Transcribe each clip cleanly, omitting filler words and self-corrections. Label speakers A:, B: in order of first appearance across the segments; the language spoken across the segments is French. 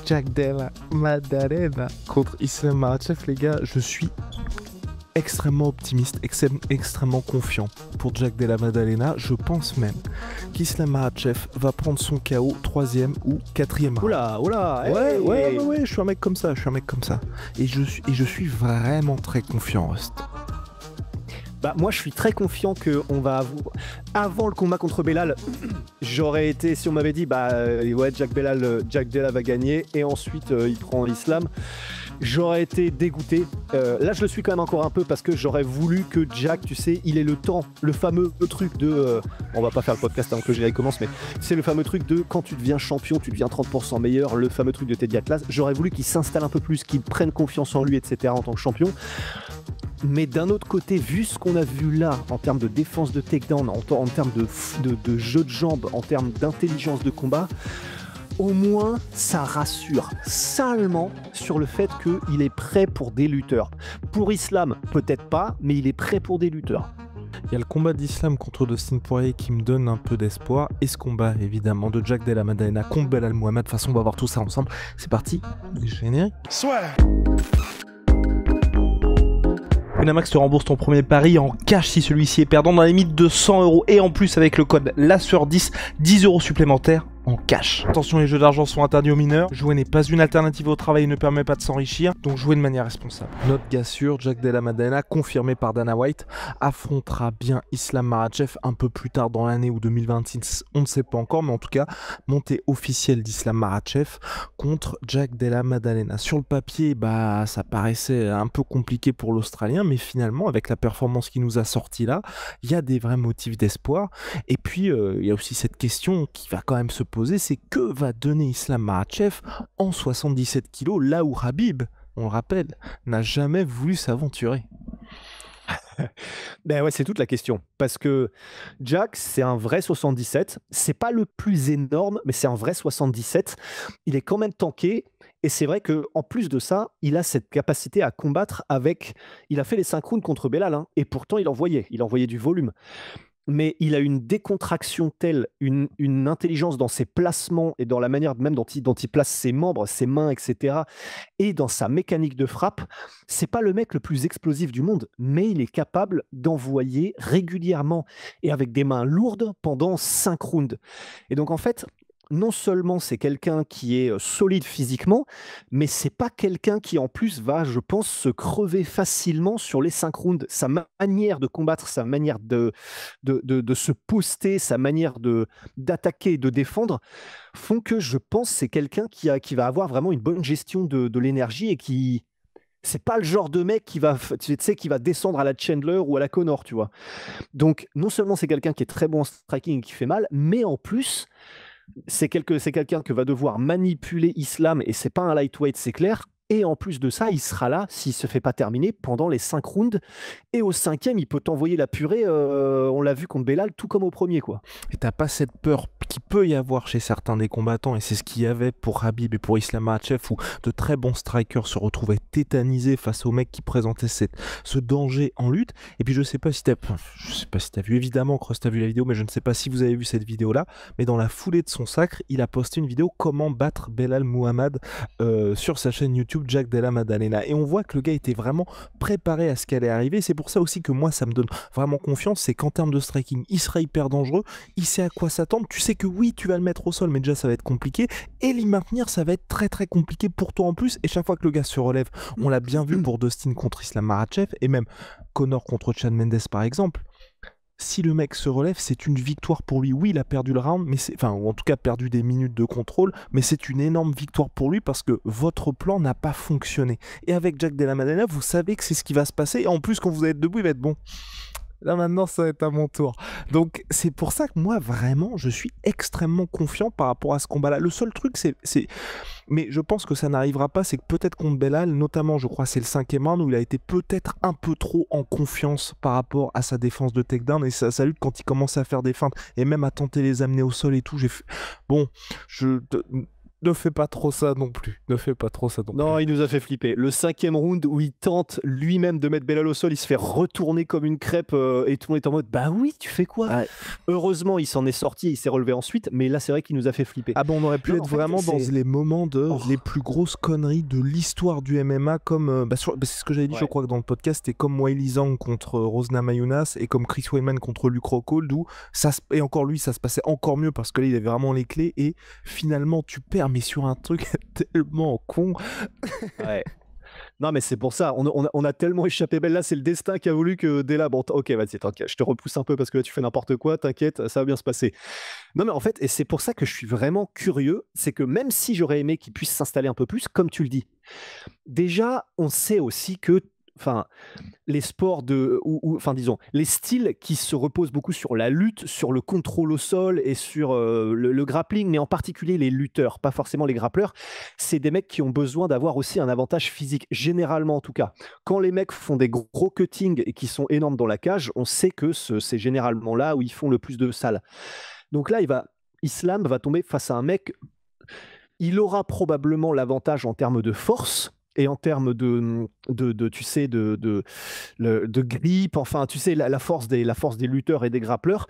A: Jack Della Maddalena contre Islam Makhachev, les gars, je suis extrêmement optimiste, extrêmement confiant pour Jack Della Maddalena. Je pense même qu'Islam Makhachev va prendre son KO 3e ou 4e.
B: Oula,
A: Ouais, je suis un mec comme ça, Et je suis vraiment très confiant, Rust.
B: Bah, moi, je suis très confiant qu'on va avoir... Avant le combat contre Belal, j'aurais été, si on m'avait dit, ouais, Jack Della va gagner, et ensuite, il prend Islam, j'aurais été dégoûté. Là, je le suis quand même encore un peu, parce que j'aurais voulu que Jack, tu sais, il ait le temps, le fameux truc de... on va pas faire le podcast avant que le générique commence, mais c'est le fameux truc de quand tu deviens champion, tu deviens 30% meilleur, le fameux truc de Teddy Atlas. J'aurais voulu qu'il s'installe un peu plus, qu'il prenne confiance en lui, etc., en tant que champion. Mais d'un autre côté, vu ce qu'on a vu là, en termes de défense de takedown, en termes de jeu de jambes, en termes d'intelligence de combat, au moins ça rassure salement sur le fait qu'il est prêt pour des lutteurs. Pour Islam, peut-être pas, mais il est prêt pour des lutteurs.
A: Il y a le combat d'Islam contre Dustin Poirier qui me donne un peu d'espoir, et ce combat évidemment de Jack Della Maddalena contre Belal Muhammad. De toute façon, on va voir tout ça ensemble. C'est parti, générique. Winamax te rembourse ton premier pari en cash si celui-ci est perdant dans la limite de 100 €, et en plus avec le code LASSEUR10, 10 € supplémentaires en cash. Attention, les jeux d'argent sont interdits aux mineurs. Jouer n'est pas une alternative au travail et ne permet pas de s'enrichir, donc jouez de manière responsable. Notre gars sûr, Jack Della Maddalena, confirmé par Dana White, affrontera bien Islam Makhachev un peu plus tard dans l'année ou 2026, on ne sait pas encore, mais en tout cas, montée officielle d'Islam Makhachev contre Jack Della Maddalena. Sur le papier, ça paraissait un peu compliqué pour l'Australien, mais finalement, avec la performance qui nous a sorti là, il y a des vrais motifs d'espoir. Et puis, il y a aussi cette question qui va quand même se poser, c'est que va donner Islam Makhachev en 77 kg, là où Khabib, on le rappelle, n'a jamais voulu s'aventurer.
B: Ben ouais, c'est toute la question. Parce que Jack, c'est un vrai 77. C'est pas le plus énorme, mais c'est un vrai 77. Il est quand même tanké. Et c'est vrai qu'en plus de ça, il a cette capacité à combattre avec... Il a fait les 5 rounds contre Belal, hein, et pourtant il envoyait du volume. Mais il a une décontraction telle, une intelligence dans ses placements et dans la manière même dont il place ses membres, ses mains, etc. Et dans sa mécanique de frappe. C'est pas le mec le plus explosif du monde, mais il est capable d'envoyer régulièrement et avec des mains lourdes pendant 5 rounds. Et donc en fait, non seulement c'est quelqu'un qui est solide physiquement, mais c'est pas quelqu'un qui en plus va, je pense, se crever facilement sur les 5 rounds. Sa manière de combattre, sa manière de se poster, sa manière d'attaquer et de défendre font que je pense que c'est quelqu'un qui va avoir vraiment une bonne gestion de l'énergie et qui... C'est pas le genre de mec qui va descendre à la Chandler ou à la Conor, tu vois. Donc, non seulement c'est quelqu'un qui est très bon en striking et qui fait mal, mais en plus... c'est quelqu'un que va devoir manipuler Islam, et c'est pas un lightweight, c'est clair. Et en plus de ça, il sera là, s'il se fait pas terminer, pendant les 5 rounds. Et au 5e, il peut t'envoyer la purée. On l'a vu contre Belal, tout comme au premier, quoi.
A: Et t'as pas cette peur qu'il peut y avoir chez certains des combattants, et c'est ce qu'il y avait pour Khabib et pour Islam Makhachev, où de très bons strikers se retrouvaient tétanisés face aux mecs qui présentaient ce danger en lutte. Et puis je sais pas si t'as vu, évidemment, Cross, t'as vu la vidéo, mais je ne sais pas si vous avez vu cette vidéo-là, mais dans la foulée de son sacre, il a posté une vidéo comment battre Belal Muhammad sur sa chaîne YouTube Jack Della Maddalena, et on voit que le gars était vraiment préparé à ce qu'elle allait arriver. C'est pour ça aussi que moi ça me donne vraiment confiance, c'est qu'en termes de striking il sera hyper dangereux, il sait à quoi s'attendre, tu sais que oui tu vas le mettre au sol, mais déjà ça va être compliqué, et l'y maintenir ça va être très très compliqué pour toi en plus. Et chaque fois que le gars se relève, on l'a bien vu pour Dustin contre Islam Makhachev, et même Conor contre Chad Mendes par exemple, si le mec se relève, c'est une victoire pour lui. Oui, il a perdu le round, mais ou en tout cas perdu des minutes de contrôle, mais c'est une énorme victoire pour lui parce que votre plan n'a pas fonctionné. Et avec Jack Della Maddalena, vous savez que c'est ce qui va se passer. Et en plus, quand vous allez être debout, il va être bon. Là maintenant, ça va être à mon tour. Donc c'est pour ça que moi, vraiment, je suis extrêmement confiant par rapport à ce combat-là. Le seul truc, mais je pense que ça n'arrivera pas, c'est que peut-être contre Belal, notamment, je crois, c'est le 5e round où il a été peut-être un peu trop en confiance par rapport à sa défense de takedown et sa lutte quand il commence à faire des feintes et même à tenter les amener au sol et tout. Bon, Ne fais pas trop ça non plus. Ne fais pas trop ça non
B: Non,
A: plus.
B: il nous a fait flipper. Le 5e round où il tente lui-même de mettre Belal au sol, il se fait retourner comme une crêpe et tout le monde est en mode bah oui, tu fais quoi?
A: Ouais.
B: Heureusement, il s'en est sorti, il s'est relevé ensuite, mais là c'est vrai qu'il nous a fait flipper.
A: Ah bon, on aurait pu
B: Non,
A: être
B: en fait,
A: vraiment dans
B: c'est
A: les moments de
B: oh,
A: les plus grosses conneries de l'histoire du MMA, comme c'est ce que j'avais dit, je
B: ouais.
A: crois que dans le podcast, c'était comme Weili Zhang contre Rosna Mayunas et comme Chris Weidman contre Luke Rockhold, où et encore lui, ça se passait encore mieux parce que là, il avait vraiment les clés et finalement, tu perds, mais sur un truc tellement con.
B: Ouais. Non, mais c'est pour ça, on a tellement échappé belle là, c'est le destin qui a voulu que dès là, bon, ok, vas-y, t'inquiète, je te repousse un peu parce que là tu fais n'importe quoi, t'inquiète, ça va bien se passer. Non, mais en fait, et c'est pour ça que je suis vraiment curieux, c'est que même si j'aurais aimé qu'il puisse s'installer un peu plus, comme tu le dis, déjà, on sait aussi que, enfin, les sports enfin disons, les styles qui se reposent beaucoup sur la lutte, sur le contrôle au sol et sur le grappling, mais en particulier les lutteurs, pas forcément les grappleurs, c'est des mecs qui ont besoin d'avoir aussi un avantage physique, généralement en tout cas. Quand les mecs font des gros cuttings et qui sont énormes dans la cage, on sait que c'est généralement là où ils font le plus de salles. Donc là, Islam va tomber face à un mec, il aura probablement l'avantage en termes de force et en termes tu sais, de grip, enfin, tu sais, la force des lutteurs et des grappleurs.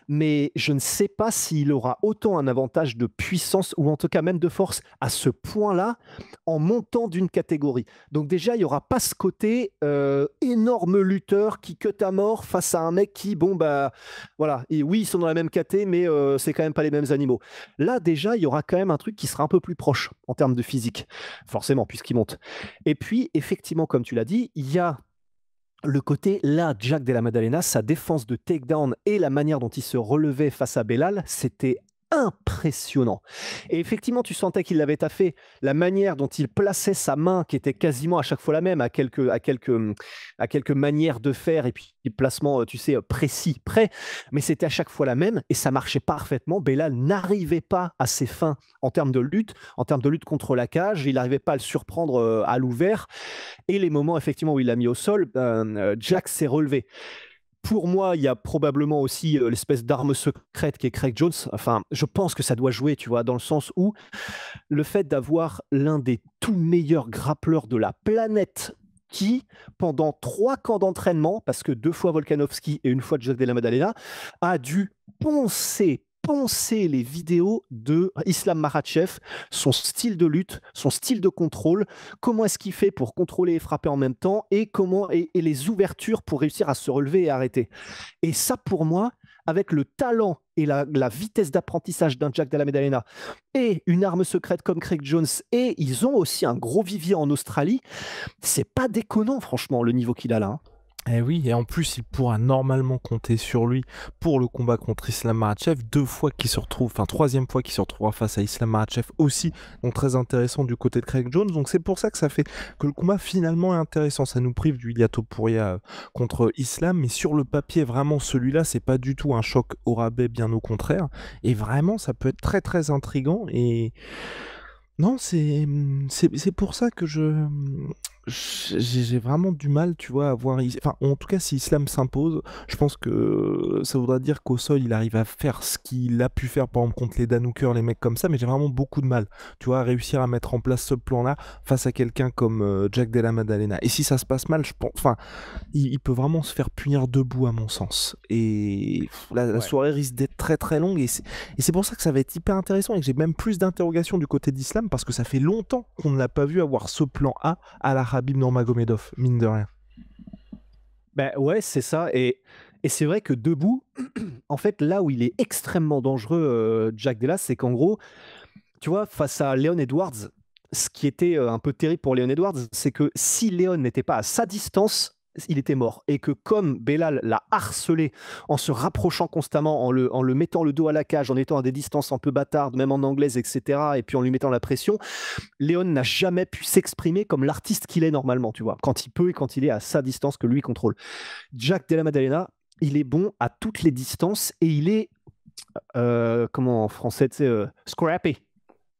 B: Mais je ne sais pas s'il aura autant un avantage de puissance ou en tout cas même de force à ce point-là en montant d'une catégorie. Donc déjà, il n'y aura pas ce côté énorme lutteur qui cut à mort face à un mec qui, bon, bah voilà, et oui, ils sont dans la même caté, mais c'est quand même pas les mêmes animaux. Là, déjà, il y aura quand même un truc qui sera un peu plus proche en termes de physique, forcément, puisqu'il monte. Et puis, effectivement, comme tu l'as dit, il y a le côté, là, Jack Della Maddalena, sa défense de takedown et la manière dont il se relevait face à Belal, c'était impressionnant. Et effectivement, tu sentais qu'il l'avait taffé. La manière dont il plaçait sa main, qui était quasiment à chaque fois la même, à quelques manières de faire, et puis placement, tu sais, précis, prêt, mais c'était à chaque fois la même, et ça marchait parfaitement. Belal n'arrivait pas à ses fins en termes de lutte contre la cage, il n'arrivait pas à le surprendre à l'ouvert, et les moments effectivement où il l'a mis au sol, Jack s'est relevé. Pour moi, il y a probablement aussi l'espèce d'arme secrète qui est Craig Jones. Enfin, je pense que ça doit jouer, tu vois, dans le sens où le fait d'avoir l'un des tout meilleurs grappleurs de la planète qui, pendant 3 camps d'entraînement, parce que 2 fois Volkanovski et 1 fois Jack Della Maddalena, a dû poncer les vidéos de Islam Makhachev, son style de lutte, son style de contrôle, comment est-ce qu'il fait pour contrôler et frapper en même temps, et et les ouvertures pour réussir à se relever et arrêter. Et ça, pour moi, avec le talent et la vitesse d'apprentissage d'un Jack Della Maddalena et une arme secrète comme Craig Jones, et ils ont aussi un gros vivier en Australie, c'est pas déconnant, franchement, le niveau qu'il a là, hein.
A: Eh oui, et en plus, il pourra normalement compter sur lui pour le combat contre Islam Makhachev, 2 fois qu'il se retrouve, enfin 3e fois qu'il se retrouvera face à Islam Makhachev aussi, donc très intéressant du côté de Craig Jones, donc c'est pour ça que ça fait que le combat finalement est intéressant, ça nous prive du Ilia Topuria contre Islam, mais sur le papier, vraiment celui-là, c'est pas du tout un choc au rabais, bien au contraire, et vraiment ça peut être très très intriguant, et non, c'est pour ça que j'ai vraiment du mal, tu vois, à voir enfin, en tout cas, si Islam s'impose, je pense que ça voudra dire qu'au sol, il arrive à faire ce qu'il a pu faire, par exemple, contre les Dan Hooker, les mecs comme ça, mais j'ai vraiment beaucoup de mal, tu vois, à réussir à mettre en place ce plan-là face à quelqu'un comme Jack Della Maddalena. Et si ça se passe mal, je pense, enfin, il peut vraiment se faire punir debout, à mon sens. Et la
B: Ouais.
A: soirée risque d'être très très longue, et c'est pour ça que ça va être hyper intéressant et que j'ai même plus d'interrogations du côté d'Islam parce que ça fait longtemps qu'on ne l'a pas vu avoir ce plan A à la Khabib Nurmagomedov, mine de rien.
B: Ben ouais, c'est ça. Et c'est vrai que debout, en fait, là où il est extrêmement dangereux, Jack Della, c'est qu'en gros, tu vois, face à Leon Edwards, ce qui était un peu terrible pour Leon Edwards, c'est que si Leon n'était pas à sa distance, il était mort. Et que comme Belal l'a harcelé en se rapprochant constamment, en le mettant le dos à la cage, en étant à des distances un peu bâtardes, même en anglaise, etc., et puis en lui mettant la pression, Léon n'a jamais pu s'exprimer comme l'artiste qu'il est normalement, tu vois, quand il peut et quand il est à sa distance que lui contrôle. Jack Della Maddalena, il est bon à toutes les distances et il est, comment en français, tu sais, scrappy.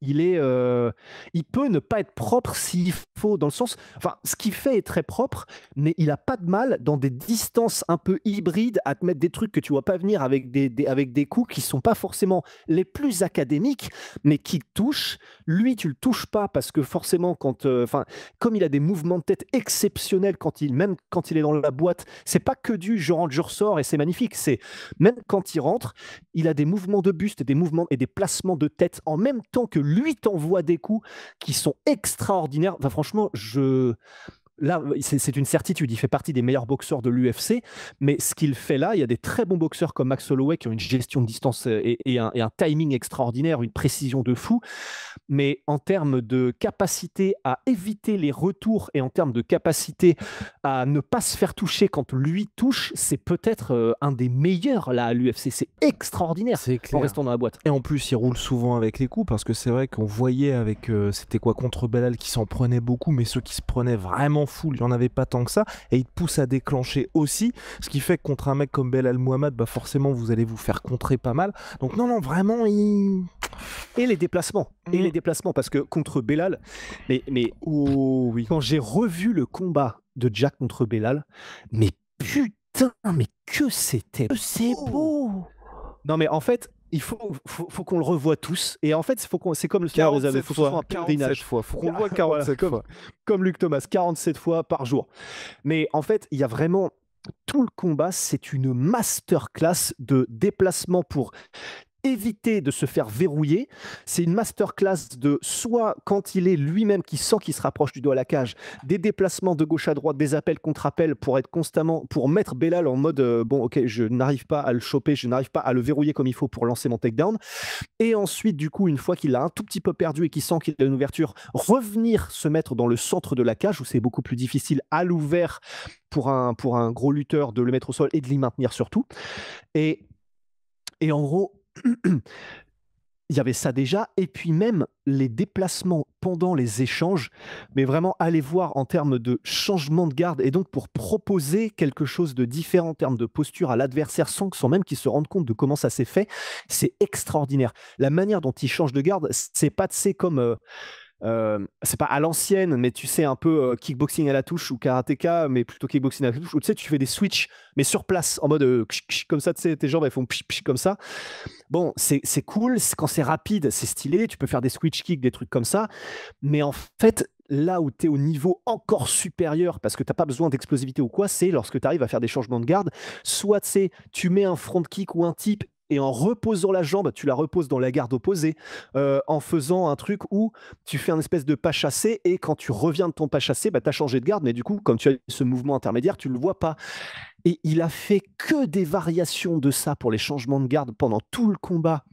B: il peut ne pas être propre s'il faut, dans le sens, enfin, ce qu'il fait est très propre, mais il a pas de mal dans des distances un peu hybrides à te mettre des trucs que tu vois pas venir avec avec des coups qui sont pas forcément les plus académiques, mais qui te touchent. Lui, tu le touches pas parce que forcément, enfin, comme il a des mouvements de tête exceptionnels même quand il est dans la boîte, c'est pas que du je rentre, je ressors et c'est magnifique. C'est même quand il rentre, il a des mouvements de buste et des mouvements et des placements de tête en même temps que lui t'envoie des coups qui sont extraordinaires. Enfin, franchement, là, c'est une certitude. Il fait partie des meilleurs boxeurs de l'UFC. Mais ce qu'il fait là, il y a des très bons boxeurs comme Max Holloway qui ont une gestion de distance et un timing extraordinaire, une précision de fou. Mais en termes de capacité à éviter les retours et en termes de capacité à ne pas se faire toucher quand lui touche, c'est peut-être un des meilleurs là à l'UFC. C'est extraordinaire
A: C'est
B: en
A: clair.
B: restant dans la boîte.
A: Et en plus, il roule souvent avec les coups parce que c'est vrai qu'on voyait avec, c'était quoi, contre Belal qui s'en prenait beaucoup, mais ceux qui se prenaient vraiment full, il n'y en avait pas tant que ça. Et il te pousse à déclencher aussi, ce qui fait que contre un mec comme Belal Muhammad, bah forcément, vous allez vous faire contrer pas mal. Donc non, non, vraiment, il...
B: Et les déplacements. Et les déplacements, parce que contre Belal, mais
A: Oh oui.
B: quand j'ai revu le combat de Jack contre Belal, mais putain, mais que c'est beau. Non, mais en fait, il faut qu'on le revoie tous. Et en fait, c'est comme le sport réservé. Il faut que ce soit un
A: 47
B: pèlerinage.
A: fois. Faut qu'on le voit
B: Voilà,
A: 47 fois.
B: comme Luc Thomas, 47 fois par jour. Mais en fait, il y a vraiment tout le combat, c'est une masterclass de déplacement pour éviter de se faire verrouiller. C'est une masterclass de soit quand il est lui-même qui sent qu'il se rapproche du dos à la cage, des déplacements de gauche à droite, des appels contre appels pour être constamment, pour mettre Belal en mode bon ok, je n'arrive pas à le choper, je n'arrive pas à le verrouiller comme il faut pour lancer mon takedown. Et ensuite, du coup, une fois qu'il a un tout petit peu perdu et qu'il sent qu'il a une ouverture, revenir se mettre dans le centre de la cage où c'est beaucoup plus difficile à l'ouvert pour un gros lutteur de le mettre au sol et de l'y maintenir surtout. Et en gros, il y avait ça déjà, et puis même les déplacements pendant les échanges, mais vraiment aller voir en termes de changement de garde, et donc pour proposer quelque chose de différent en termes de posture à l'adversaire sans même qu'il se rende compte de comment ça s'est fait, c'est extraordinaire. La manière dont il change de garde, c'est pas, tu sais, comme... c'est pas à l'ancienne, mais tu sais, un peu kickboxing à la touche ou karatéka, mais plutôt kickboxing à la touche, où tu sais, tu fais des switches, mais sur place, en mode comme ça, tu sais, tes jambes, elles font comme ça. Bon, c'est cool, quand c'est rapide, c'est stylé, tu peux faire des switch kicks, des trucs comme ça, mais en fait, là où tu es au niveau encore supérieur, parce que tu n'as pas besoin d'explosivité ou quoi, c'est lorsque tu arrives à faire des changements de garde, soit tu mets un front kick ou un tip, et en reposant la jambe, tu la reposes dans la garde opposée, en faisant un truc où tu fais un espèce de pas chassé, et quand tu reviens de ton pas chassé, bah, tu as changé de garde, mais du coup, comme tu as ce mouvement intermédiaire, tu ne le vois pas. Et il a fait que des variations de ça pour les changements de garde pendant tout le combat,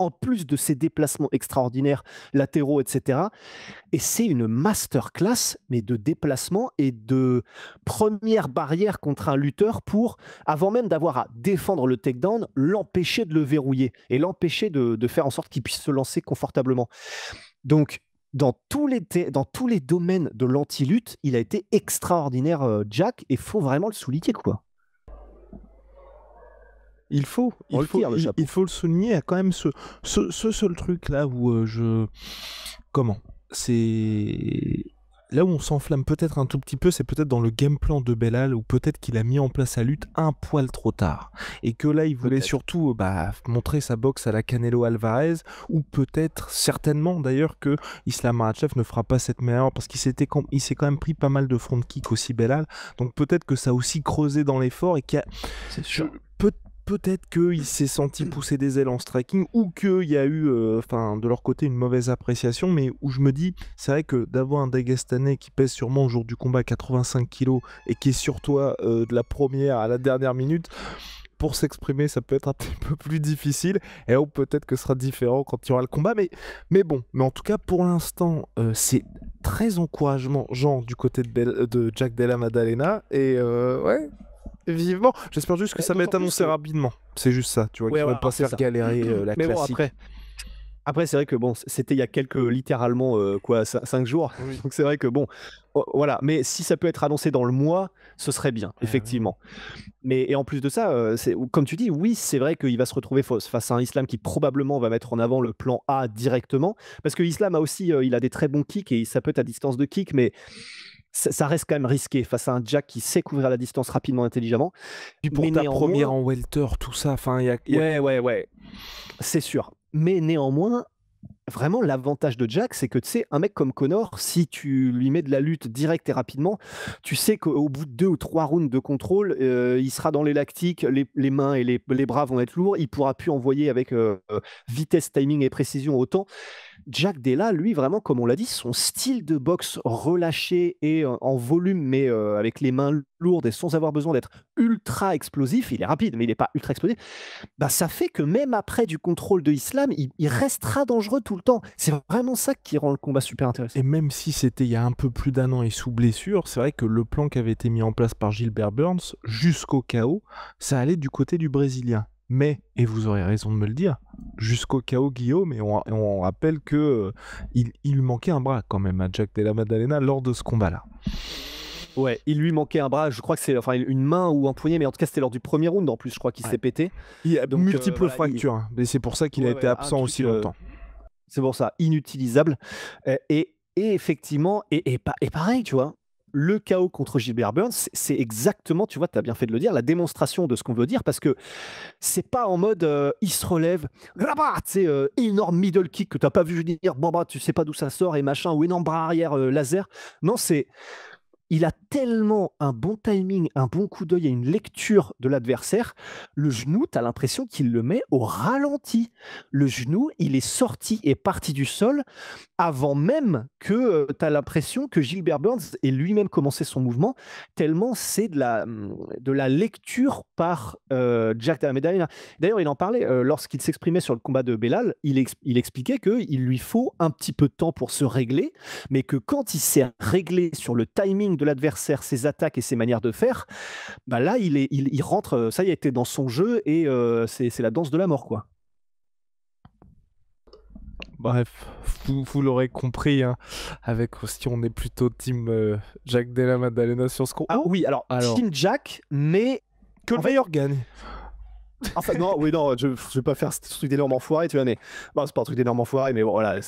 B: en plus de ses déplacements extraordinaires, latéraux, etc. Et c'est une masterclass, mais de déplacement et de première barrière contre un lutteur pour, avant même d'avoir à défendre le takedown, l'empêcher de le verrouiller et l'empêcher de faire en sorte qu'il puisse se lancer confortablement. Donc, dans tous les domaines de l'anti-lutte, il a été extraordinaire, Jack, et faut vraiment le souligner, quoi.
A: Il faut le souligner. Il y a quand même ce seul truc là où comment c'est là où on s'enflamme peut-être un tout petit peu, c'est peut-être dans le game plan de Belal, ou peut-être qu'il a mis en place sa lutte un poil trop tard et que là il voulait surtout montrer sa boxe à la Canelo Alvarez, ou peut-être certainement d'ailleurs que Islam Makhachev ne fera pas cette meilleure parce qu'il s'est quand même pris pas mal de front kick aussi, Belal, donc peut-être que ça a aussi creusé dans l'effort et qu'il y a peut-être qu'il s'est senti pousser des ailes en striking, ou qu'il y a eu de leur côté une mauvaise appréciation, mais où je me dis, c'est vrai que d'avoir un Dagestanais qui pèse sûrement au jour du combat 85 kilos et qui est sur toi de la première à la dernière minute, pour s'exprimer, ça peut être un petit peu plus difficile, et peut-être que ce sera différent quand il y aura le combat, mais bon, mais en tout cas pour l'instant c'est très encouragement du côté de Jack Della Maddalena, et ouais, vivement. J'espère juste que ça va être annoncé rapidement. C'est juste ça, tu vois, qu'ils vont pas faire galérer la classique.
B: Bon, Après, c'est vrai que bon, c'était il y a littéralement, quoi, 5 jours.
A: Oui.
B: Donc c'est vrai que bon, voilà. Mais si ça peut être annoncé dans le mois, ce serait bien,
A: Oui.
B: effectivement. Mais et en plus de ça, comme tu dis, oui, c'est vrai qu'il va se retrouver face à un Islam qui probablement va mettre en avant le plan A directement. Parce que Islam a aussi, il a des très bons kicks et ça peut être à distance de kick, mais ça reste quand même risqué face à un Jack qui sait couvrir la distance rapidement, intelligemment.
A: Puis
B: Mais
A: pour ta première
B: néanmoins
A: en welter, tout ça, enfin,
B: ouais, ouais, ouais, c'est sûr. Mais néanmoins, vraiment, l'avantage de Jack, c'est que tu sais, un mec comme Connor, si tu lui mets de la lutte directe et rapidement, tu sais qu'au bout de 2 ou 3 rounds de contrôle, il sera dans les lactiques, les mains et les bras vont être lourds, il pourra plus envoyer avec, vitesse, timing et précision autant. Jack Della, lui, vraiment, comme on l'a dit, son style de boxe relâché et en volume, mais avec les mains lourdes et sans avoir besoin d'être ultra explosif, il est rapide, mais il n'est pas ultra explosif, bah, ça fait que même après du contrôle de Islam, il restera dangereux tout le temps. C'est vraiment ça qui rend le combat super
A: et
B: intéressant.
A: même si c'était il y a un peu plus d'1 an et sous blessure, c'est vrai que le plan qui avait été mis en place par Gilbert Burns jusqu'au KO, ça allait du côté du Brésilien. Mais, et vous aurez raison de me le dire, jusqu'au KO Guillaume, et on rappelle que il lui manquait un bras quand même à Jack Della Maddalena lors de ce combat-là.
B: Ouais, il lui manquait un bras, je crois que c'est enfin une main ou un poignet, mais en tout cas, c'était lors du premier round en plus, je crois qu'il
A: Ouais.
B: s'est pété.
A: Il y a
B: Donc
A: multiples
B: voilà,
A: fractures, hein, et c'est pour ça qu'il a
B: ouais,
A: été
B: ouais, un
A: absent aussi
B: truc,
A: longtemps.
B: c'est pour ça, inutilisable. Et effectivement, et pareil, tu vois, le KO contre Gilbert Burns, c'est exactement, tu vois, tu as bien fait de le dire, la démonstration de ce qu'on veut dire, parce que c'est pas en mode il se relève, là-bas, tu sais, énorme middle kick que tu n'as pas vu venir, bon, bah, tu sais pas d'où ça sort et machin, ou énorme bras arrière laser. Non, il a tellement un bon timing, un bon coup d'œil et une lecture de l'adversaire. Le genou, tu as l'impression qu'il le met au ralenti. Le genou, il est sorti et parti du sol avant même que tu as l'impression que Gilbert Burns ait lui-même commencé son mouvement, tellement c'est de la lecture par Jack Della Maddalena. D'ailleurs, il en parlait lorsqu'il s'exprimait sur le combat de Belal, il expliquait qu'il lui faut un petit peu de temps pour se régler, mais que quand il s'est réglé sur le timing de l'adversaire, ses attaques et ses manières de faire, bah là, il rentre, ça y est, était dans son jeu et c'est la danse de la mort, quoi.
A: Bref, vous l'aurez compris, hein, avec aussi, on est plutôt team Jack Della Maddalena sur ce qu'on...
B: Ah
A: Oh,
B: oui, alors,
A: alors,
B: Team Jack, mais
A: que
B: en
A: le
B: fait,
A: meilleur gagne.
B: enfin, non, oui, non, je vais pas faire ce truc d'énorme enfoiré, tu vois, mais bon, c'est pas un truc d'énorme enfoiré, mais bon, voilà,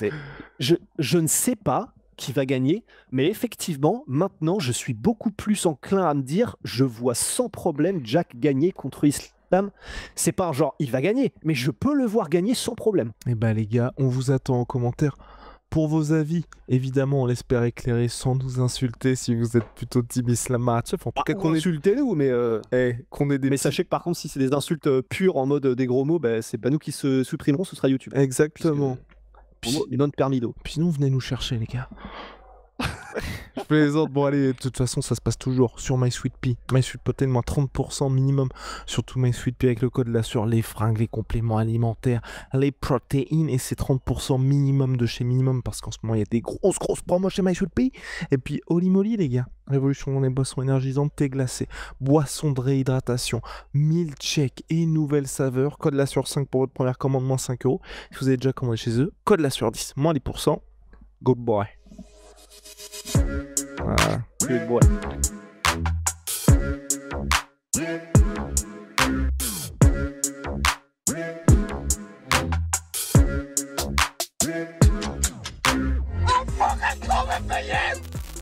B: je ne sais pas qui va gagner, mais effectivement, maintenant, je suis beaucoup plus enclin à me dire, je vois sans problème Jack gagner contre Islam. C'est pas un genre, il va gagner, mais je peux le voir gagner sans problème.
A: Eh ben les gars, on vous attend en commentaire pour vos avis. Évidemment, on l'espère éclairer sans nous insulter si vous êtes plutôt team Islam Makhachev. En tout cas, qu'on ait,
B: Insultez-nous, mais
A: qu'on ait des
B: mais
A: petits...
B: sachez que par contre, si c'est des insultes pures en mode des gros mots, ben, c'est pas nous qui se supprimerons, ce sera YouTube.
A: Exactement.
B: Puisque,
A: Puis,
B: non permido.
A: puis sinon, venez nous chercher, les gars. Je plaisante. Bon, allez, de toute façon, ça se passe toujours sur MySweetPea. MySweetPea, moins 30% minimum. Surtout MySweetPea avec le code là sur les fringues, les compléments alimentaires, les protéines. Et c'est 30% minimum de chez Minimum parce qu'en ce moment, il y a des grosses promos chez MySweetPea. Et puis, Holy Moly, les gars. Révolution dans les boissons énergisantes, thé glacé, boissons de réhydratation, milkshake et nouvelles saveurs. Code là sur 5 pour votre première commande, moins 5 euros. Si vous avez déjà commandé chez eux, code là sur 10, moins 10%. Good boy. Voilà.
B: Good boy.
C: I'm fucking coming for you!